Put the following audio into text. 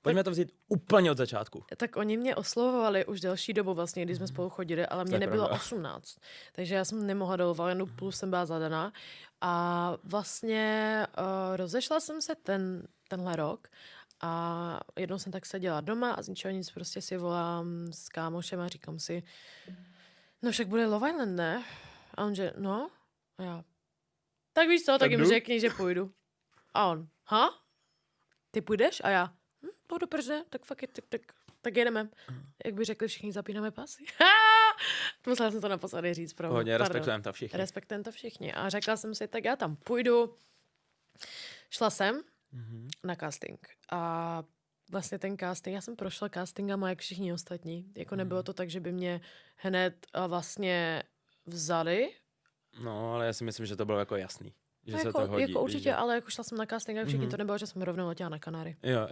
Pojďme to vzít úplně od začátku. Tak oni mě oslovovali už delší dobu vlastně, když jsme spolu chodili, ale mě nebylo 18. Takže já jsem nemohla do Love plus jsem byla zadaná. A vlastně rozešla jsem se tenhle rok a jednou jsem tak seděla doma a z ničeho nic prostě si volám s kámošem a říkám si, no však bude Love Island, ne? A on že, no? A já, tak víš co, tak jim řekni, že půjdu. A on, ty půjdeš? A já, půjdu, proč ne? Tak fakt tak jedeme. Jak by řekli všichni, zapínáme pasy. Musela jsem to naposledy říct. Hodně, respektujeme to všichni. Respektujeme to všichni. A řekla jsem si, tak já tam půjdu. Šla jsem na casting. A vlastně ten casting, já jsem prošla castingama jak všichni ostatní. Jako nebylo to tak, že by mě hned vlastně vzali. No, ale já si myslím, že to bylo jako jasný. Že jako, se to hodí. Jako určitě, ale jako šla jsem na casting a všichni to nebylo, že jsem rovnou letěla na Kanáry. Jo.